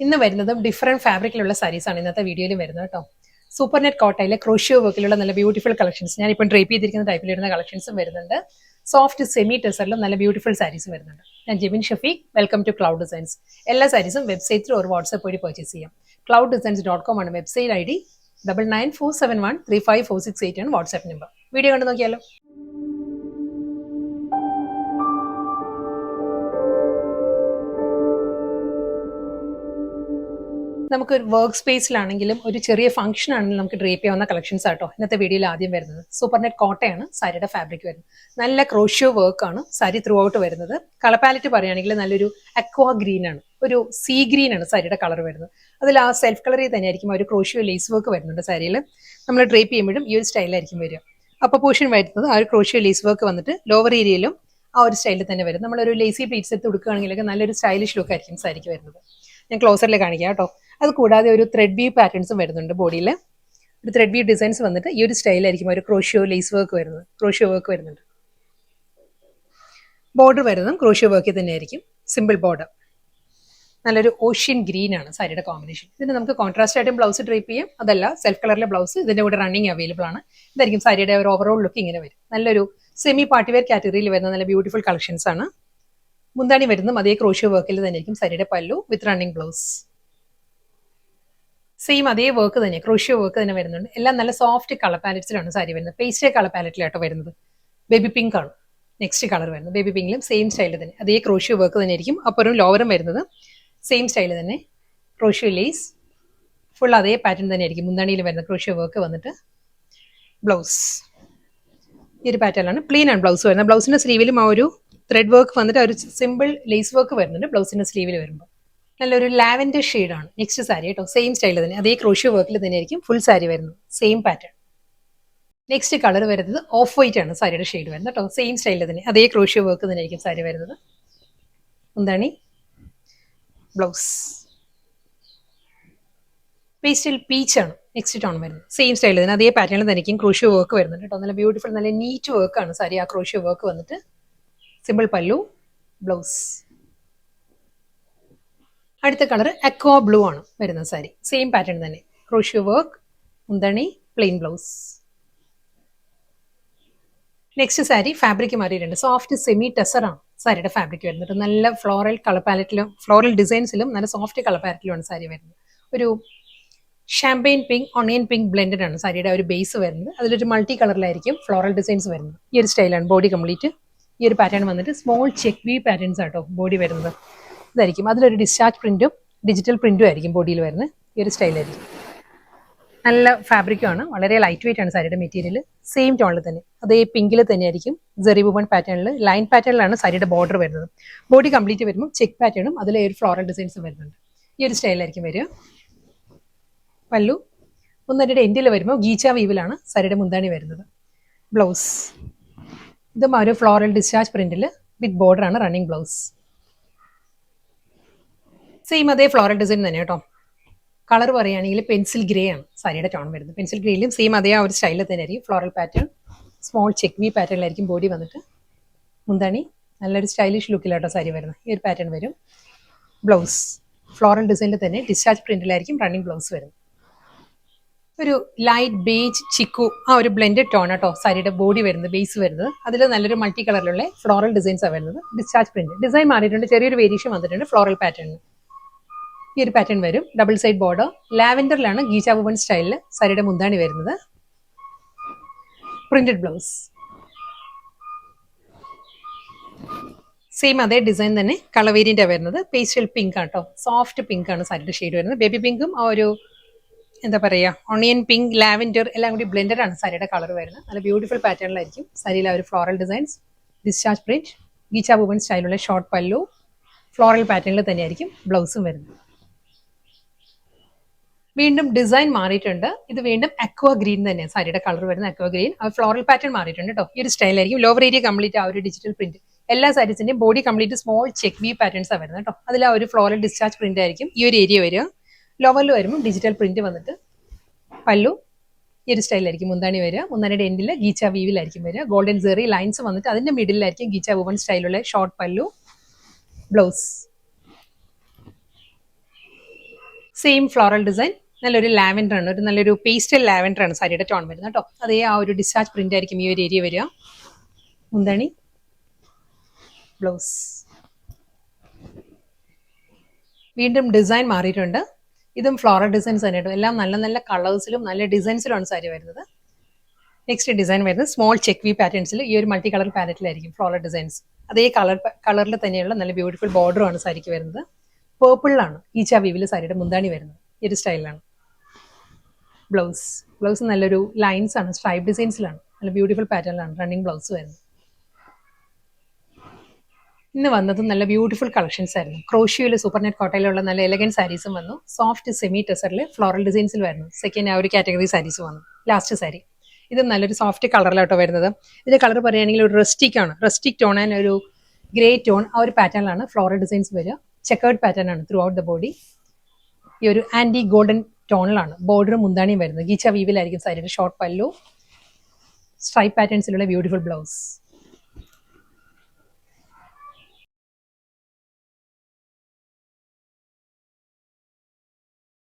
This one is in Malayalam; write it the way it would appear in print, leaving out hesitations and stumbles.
ഇന്ന് വരുന്നതും ഡിഫറെന്റ് ഫാബ്രിക്കിലുള്ള സാരീസ് ആണ് ഇന്നത്തെ വീഡിയോയിൽ വരുന്നത് കേട്ടോ. സൂപ്പർ നെറ്റ് കോട്ടയിലെ ക്രോഷ്യോ വർക്കിലുള്ള നല്ല ബ്യൂട്ടിഫുൾ കളക്ഷൻസ്, ഞാനിപ്പോൾ ഡ്രേപ്പ് ചെയ്തിരിക്കുന്ന ടൈപ്പിൽ വരുന്ന കളക്ഷൻസും വരുന്നുണ്ട്. സോഫ്റ്റ് സെമി ടെസറിലും നല്ല ബ്യൂട്ടിഫുൾ സാരീസ് വരുന്നുണ്ട്. ഞാൻ Jemin Shafeeq, welcome to cloud designs. എല്ലാ സാരീസും വെബ്സൈറ്റ് ത്രൂ ഒരു വാട്സ്ആപ്പ് വഴി പർച്ചേസ് ചെയ്യാം. clouddesigns.com ആണ് വെബ്സൈറ്റ് ID. 9947135468 ആണ് വാട്സ്ആപ്പ് നമ്പർ. വീഡിയോ കണ്ടു നോക്കിയാലോ. നമുക്ക് ഒരു വർക്ക് സ്പേസിലാണെങ്കിലും ഒരു ചെറിയ ഫംഗ്ഷൻ ആണെങ്കിലും നമുക്ക് ഡ്രേപ്പ് ചെയ്യാവുന്ന കളക്ഷൻസ് ആട്ടോ ഇന്നത്തെ വീഡിയോയിൽ ആദ്യം വരുന്നത്. സൂപ്പർ നെറ്റ് കോട്ടയാണ് സാരിയുടെ ഫാബ്രിക് വരുന്നത്. നല്ല ക്രോഷ്യോ വർക്ക് ആണ് സാരി ത്രൂ ഔട്ട് വരുന്നത്. കളർ പാലറ്റ് പറയുകയാണെങ്കിൽ നല്ലൊരു അക്വാ ഗ്രീൻ ആണ്, ഒരു സീ ഗ്രീൻ ആണ് സാരിയുടെ കളർ വരുന്നത്. അതിൽ ആ സെൽഫ് കളറിൽ തന്നെ ആയിരിക്കും ഒരു ക്രോഷ്യോ ലേസ് വർക്ക് വരുന്നുണ്ട്. സാരിയിൽ നമ്മൾ ഡ്രേപ്പ് ചെയ്യുമ്പോഴും ഈ ഒരു സ്റ്റൈലായിരിക്കും വരിക. അപ്പോൾ പോർഷൻ വരുന്നത് ആ ഒരു ക്രോഷ്യോ ലേസ് വർക്ക് വന്നിട്ട് ലോവർ ഏരിയയിലും ആ ഒരു സ്റ്റൈലിൽ തന്നെ വരും. നമ്മളൊരു ലേസി പ്ലീറ്റ്സ് എടുത്ത് കൊടുക്കുകയാണെങ്കിലൊക്കെ നല്ലൊരു സ്റ്റൈലിഷ് ലുക്ക് ആയിരിക്കും സാരിക്ക് വരുന്നത്. ഞാൻ ക്ലോസറിൽ കാണിക്കാം കേട്ടോ. അത് കൂടാതെ ഒരു ത്രെഡ് വീവ് പാറ്റേൺസും വരുന്നുണ്ട്. ബോഡിയിൽ ഒരു ത്രെഡ് വീവ് ഡിസൈൻസ് വന്നിട്ട് ഈ ഒരു സ്റ്റൈലായിരിക്കും ഒരു ക്രോഷ്യോ ലേസ് വർക്ക് വരുന്നത്. ക്രോഷ്യോ വർക്ക് വരുന്നുണ്ട്. ബോർഡർ വരുന്നതും ക്രോഷ്യോ വർക്കിൽ തന്നെയായിരിക്കും. Simple border. നല്ലൊരു ഓഷ്യൻ ഗ്രീൻ ആണ് സാരിയുടെ കോമ്പിനേഷൻ. ഇതിന് നമുക്ക് കോൺട്രാസ്റ്റ് ആയിട്ടും ബ്ലൗസ് ഡ്രേപ്പ് ചെയ്യാം. അതല്ല സെൽഫ് കളറിലെ ബ്ലൗസ് ഇതിന്റെ കൂടെ റണ്ണിങ് അവൈലബിൾ ആണ്. ഇതായിരിക്കും സാരിയുടെ ഒരു ഓവറോൾ ലുക്ക് ഇങ്ങനെ വരും. നല്ലൊരു സെമി പാർട്ടി വെയർ കാറ്റഗറിയിൽ വരുന്ന നല്ല ബ്യൂട്ടിഫുൾ കളക്ഷൻസ് ആണ്. മുന്താണി വരുന്നതും അതേ ക്രോഷ്യോ വർക്കിൽ തന്നെയായിരിക്കും. സാരിയുടെ പല്ലു വിത്ത് റണ്ണിങ് ബ്ലൗസ്. സെയിം അതേ വർക്ക് തന്നെ, ക്രോഷ്യോ വർക്ക് തന്നെ വരുന്നുണ്ട്. എല്ലാം നല്ല സോഫ്റ്റ് കളർ പാലറ്റ്സിലാണ് സാരി വരുന്നത്. പേസ്റ്റേ കളർ പാലറ്റിലാട്ടോ വരുന്നത്. ബേബി പിങ്ക് ആണ് നെക്സ്റ്റ് കളർ വരുന്നത്. ബേബി പിങ്കിലും സെയിം സ്റ്റൈലിൽ തന്നെ അതേ ക്രോഷ്യോ വർക്ക് തന്നെ ആയിരിക്കും. അപ്പുറം ലോവറും വരുന്നത് സെയിം സ്റ്റൈലിൽ തന്നെ ക്രോഷ്യോ ലേസ് ഫുൾ അതേ പാറ്റേൺ തന്നെ ആയിരിക്കും. മുന്താണിയിൽ വരുന്ന ക്രോഷ്യോ വർക്ക് വന്നിട്ട് ബ്ലൗസ് ഈ ഒരു പാറ്റേണിലാണ്. പ്ലെയിൻ ആണ് ബ്ലൗസ് വരുന്നത്. ബ്ലൗസിന്റെ സ്ലീവിലും ആ ഒരു ത്രെഡ് വർക്ക് വന്നിട്ട് ഒരു സിമ്പിൾ ലേസ് വർക്ക് വരുന്നുണ്ട് ബ്ലൗസിന്റെ സ്ലീവിൽ വരുമ്പോൾ. നല്ലൊരു ലാവൻഡർ ഷെയ്ഡാണ് നെക്സ്റ്റ് സാരി കേട്ടോ. സെയിം സ്റ്റൈലിൽ തന്നെ അതേ ക്രോഷ്യോ വർക്കിൽ തന്നെ ആയിരിക്കും ഫുൾ സാരി വരുന്നത്. Same pattern. നെക്സ്റ്റ് കളർ വരുന്നത് ഓഫ് വൈറ്റ് ആണ് സാരിയുടെ ഷെയ്ഡ് വരുന്നത് കേട്ടോ. സെയിം സ്റ്റൈലിൽ തന്നെ അതേ ക്രോഷ്യോ വർക്ക് തന്നെ ആയിരിക്കും സാരി വരുന്നത്. എന്താണ് ബ്ലൗസ് പേസ്റ്റൽ പീച്ച് ആണ് നെക്സ്റ്റ് ടോൺ വരുന്നത്. സെയിം സ്റ്റൈലിൽ തന്നെ അതേ പാറ്റേണിൽ തന്നെ ആയിരിക്കും ക്രോഷ്യോ വർക്ക് വരുന്നുണ്ട് കേട്ടോ. നല്ല ബ്യൂട്ടിഫുൾ നല്ല നീറ്റ് വർക്കാണ് സാരി. ആ ക്രോഷ്യോ വർക്ക് വന്നിട്ട് സിമ്പിൾ പല്ലു ബ്ലൗസ്. അടുത്ത കളർ അക്വാ ബ്ലൂ ആണ് വരുന്ന സാരി. സെയിം പാറ്റേൺ തന്നെ ക്രോഷ്യോ വർക്ക് മുന്താണി plain blouse. Next sari fabric മാറിയിട്ടുണ്ട്. സോഫ്റ്റ് സെമി ടെസർ ആണ് സാരിയുടെ ഫാബ്രിക് വരുന്നത്. നല്ല ഫ്ലോറൽ കളർ പാലറ്റിലും ഫ്ലോറൽ ഡിസൈൻസിലും നല്ല സോഫ്റ്റ് കളർ പാലറ്റിലുമാണ് സാരി വരുന്നത്. ഒരു champagne pink onion pink blended ആണ് സാരിയുടെ ഒരു ബേസ് വരുന്നത്. അതിലൊരു മൾട്ടി കളറിലായിരിക്കും ഫ്ലോറൽ ഡിസൈൻസ് വരുന്നത്. ഈ ഒരു സ്റ്റൈലാണ് ബോഡി കംപ്ലീറ്റ്. ഈ ഒരു പാറ്റേൺ വന്നിട്ട് സ്മോൾ ചെക്ക് വി പാറ്റേൺസ് ആട്ടോ ബോഡി വരുന്നത്. ഇതായിരിക്കും അതിലൊരു ഡിസ്ചാർജ് പ്രിന്റും ഡിജിറ്റൽ പ്രിന്റും ആയിരിക്കും ബോഡിയിൽ വരുന്നത്. ഈ ഒരു സ്റ്റൈലായിരിക്കും. നല്ല ഫാബ്രിക്കും ആണ്. വളരെ ലൈറ്റ് വെയിറ്റ് ആണ് സാരിയുടെ മെറ്റീരിയൽ. സെയിം ടോണിൽ തന്നെ അതേ പിങ്കിൽ തന്നെ ആയിരിക്കും ജെറി വുമൺ പാറ്റേണിൽ ലൈൻ പാറ്റേണിലാണ് സാരിയുടെ ബോർഡർ വരുന്നത്. ബോഡി കംപ്ലീറ്റ് വരുമ്പോൾ ചെക്ക് പാറ്റേണും അതിലെ ഒരു ഫ്ലോറൽ ഡിസൈൻസും വരുന്നുണ്ട്. ഈ ഒരു സ്റ്റൈലായിരിക്കും വരിക. പല്ലു മുന്താണിയുടെ എൻഡിൽ വരുമ്പോൾ ഗീച്ച വീവിലാണ് സാരിയുടെ മുന്താണി വരുന്നത്. ബ്ലൗസ് ഇതും ഒരു ഫ്ലോറൽ ഡിസ്ചാർജ് പ്രിന്റിൽ വിത്ത് ബോർഡർ ആണ് റണ്ണിങ് ബ്ലൗസ്. സെയിം അതേ ഫ്ലോറൽ ഡിസൈൻ തന്നെ കേട്ടോ. കളർ പറയുകയാണെങ്കിൽ പെൻസിൽ ഗ്രേ ആണ് സാരിയുടെ ടോൺ വരുന്നത്. പെൻസിൽ ഗ്രേയിലും സെയിം അതേ ആ ഒരു സ്റ്റൈലിൽ തന്നെ ആയിരിക്കും floral pattern. Small check V പാറ്റേണിലായിരിക്കും ബോഡി വന്നിട്ട്. മുന്താണി നല്ലൊരു സ്റ്റൈലിഷ് ലുക്കിലാട്ടോ സാരി വരുന്നത്. ഈ ഒരു പാറ്റേൺ വരും. ബ്ലൗസ് ഫ്ലോറൽ ഡിസൈനിൽ തന്നെ ഡിസ്ചാർജ് പ്രിന്റിലായിരിക്കും റണ്ണിങ് ബ്ലൗസ് വരുന്നത്. ഒരു ലൈറ്റ് ബേജ് ചിക്കു ആ ഒരു ബ്ലെൻഡഡ് ടോൺ ആട്ടോ സാരിയുടെ ബോഡി വരുന്നത്, ബേസ് വരുന്നത്. അതിൽ നല്ലൊരു മൾട്ടി കളറിലുള്ള ഫ്ലോറൽ ഡിസൈൻസ് ആണ് വരുന്നത്. ഡിസ്ചാർജ് പ്രിന്റ് ഡിസൈൻ മാറിയിട്ടുണ്ട്. ചെറിയൊരു വേരിയേഷൻ വന്നിട്ടുണ്ട് ഫ്ലോറൽ പാറ്റേണിൽ. ഈ ഒരു പാറ്റേൺ വരും. ഡബിൾ സൈഡ് ബോർഡർ ലാവൻഡറിലാണ് ഗീച്ച വുമൺ സ്റ്റൈലിൽ സാരിയുടെ മുന്താണി വരുന്നത്. Printed blouse. സെയിം അതേ ഡിസൈൻ തന്നെ കളർ വേരിയന്റ് വരുന്നത്. പേസ്റ്റൽ പിങ്ക് ആട്ടോ. സോഫ്റ്റ് പിങ്ക് ആണ് സാരിയുടെ ഷെയ്ഡ് വരുന്നത്. ബേബി പിങ്കും ആ ഒരു എന്താ പറയുക ഓണിയൻ പിങ്ക് ലാവൻഡർ എല്ലാം കൂടി ബ്ലെൻഡഡ് ആണ് സാരിയുടെ കളർ വരുന്നത്. നല്ല ബ്യൂട്ടിഫുൾ പാറ്റേണിലായിരിക്കും സാരിയിൽ ആ ഒരു ഫ്ലോറൽ ഡിസൈൻസ്. ഡിസ്ചാർജ് പ്രിന്റ് ഗീച്ച വുമൺ സ്റ്റൈലുള്ള ഷോർട്ട് പല്ലു ഫ്ലോറൽ പാറ്റേണിൽ തന്നെയായിരിക്കും ബ്ലൗസും വരുന്നത്. വീണ്ടും ഡിസൈൻ മാറിയിട്ടുണ്ട്. ഇത് വീണ്ടും അക്വാ ഗ്രീൻ തന്നെയാണ് സാരിയുടെ കളർ വരുന്ന അക്വാ ഗ്രീൻ. ആ ഫ്ലോറൽ പാറ്റേൺ മാറിയിട്ടുണ്ട് കേട്ടോ. ഈ ഒരു സ്റ്റൈലായിരിക്കും. ലോവർ ഏരിയ കംപ്ലീറ്റ് ആ ഒരു ഡിജിറ്റൽ പ്രിന്റ്. എല്ലാ സാരീസിന്റെയും body complete small check V patterns ആണ് വരുന്നത് കേട്ടോ. അതിൽ ആ ഒരു ഫ്ലോറൽ ഡിസ്ചാർജ് പ്രിന്റ് ആയിരിക്കും ഈ ഒരു ഏരിയ വരിക. ലോവറിൽ വരുമ്പോൾ ഡിജിറ്റൽ പ്രിന്റ് വന്നിട്ട് പല്ലു ഈ ഒരു സ്റ്റൈലായിരിക്കും മുന്താണി വരിക. മുന്താണിയുടെ എൻഡിൽ ഗീച്ച വീവിലായിരിക്കും വരിക. ഗോൾഡൻ സെറി ലൈൻസ് വന്നിട്ട് അതിന്റെ മിഡിലായിരിക്കും ഗീച്ച വുമൺ സ്റ്റൈലുള്ള ഷോർട്ട് പല്ലു ബ്ലൗസ്. സെയിം ഫ്ലോറൽ ഡിസൈൻ, നല്ലൊരു ലാവൻഡർ ആണ്, ഒരു നല്ലൊരു പേസ്റ്റൽ ലാവൻഡർ ആണ് സാരിയുടെ ടോൺ വരുന്നത് കേട്ടോ. അതേ ആ ഒരു ഡിസ്ചാർജ് പ്രിന്റ് ആയിരിക്കും ഈ ഒരു ഏരിയ വരിക. മുന്താണി, ബ്ലൗസ്. വീണ്ടും ഡിസൈൻ മാറിയിട്ടുണ്ട്. ഇതും ഫ്ലോറൽ ഡിസൈൻസ് തന്നെ കേട്ടോ. എല്ലാം നല്ല നല്ല കളേഴ്സിലും നല്ല ഡിസൈൻസിലുമാണ് സാരി വരുന്നത്. നെക്സ്റ്റ് ഡിസൈൻ വരുന്നത് സ്മോൾ ചെക്ക് വി പാറ്റേൺസിൽ ഈ ഒരു മൾട്ടി കളർ പാലറ്റിലായിരിക്കും ഫ്ലോറൽ ഡിസൈൻസ്. അതേ കളറിൽ തന്നെയുള്ള നല്ല ബ്യൂട്ടിഫുൾ ബോർഡറുമാണ് സാരിക്ക് വരുന്നത്. പേർപ്പിളിലാണ് ഈച്ച വീവിൽ സാരിയുടെ മുന്താണി വരുന്നത്. ഈ ഒരു സ്റ്റൈലിലാണ്. ബ്ലൗസ് നല്ലൊരു ലൈൻസ് ആണ്, സ്ട്രൈപ്പ് ഡിസൈൻസിലാണ്, നല്ല ബ്യൂട്ടിഫുൾ പാറ്റേണിലാണ് റണ്ണിങ് ബ്ലൗസ് വരുന്നത്. ഇന്ന് വന്നത് നല്ല ബ്യൂട്ടിഫുൾ കളക്ഷൻസ് ആയിരുന്നു. ക്രോഷ്യോയിൽ സൂപ്പർ നെറ്റ് കോട്ടയിലുള്ള നല്ല എലഗൻറ്റ് സാരീസും വന്നു. സോഫ്റ്റ് സെമി ടെസറിൽ ഫ്ലോറൽ ഡിസൈൻസിൽ വരുന്നു. സെക്കൻഡ് ആ ഒരു കാറ്റഗറി സാരീസ് വന്നു. ലാസ്റ്റ് സാരി ഇത് നല്ലൊരു സോഫ്റ്റ് കളറിലാട്ടോ വരുന്നത്. ഇതിന്റെ കളർ പറയുകയാണെങ്കിൽ ഒരു റസ്റ്റിക് ആണ്, റസ്റ്റിക് ടോൺ ആൻഡ് ഒരു ഗ്രേ ടോൺ ആ ഒരു പാറ്റേണിലാണ് ഫ്ലോറൽ ഡിസൈൻസ് വരിക. ചെക്കേർഡ് പാറ്റേൺ ആണ് ത്രൂ ഔട്ട് ദ ബോഡി. ഈ ഒരു ആന്റി ഗോൾഡൻ ടോണിലാണ് ബോർഡറും മുന്താണിയും വരുന്നത്. ഗീച്ച വീവിലായിരിക്കും സാരിയുടെ ഷോർട്ട് പല്ലു, സ്ട്രൈപ്പ് പാറ്റേൺസിലുള്ള ബ്യൂട്ടിഫുൾ ബ്ലൗസ്.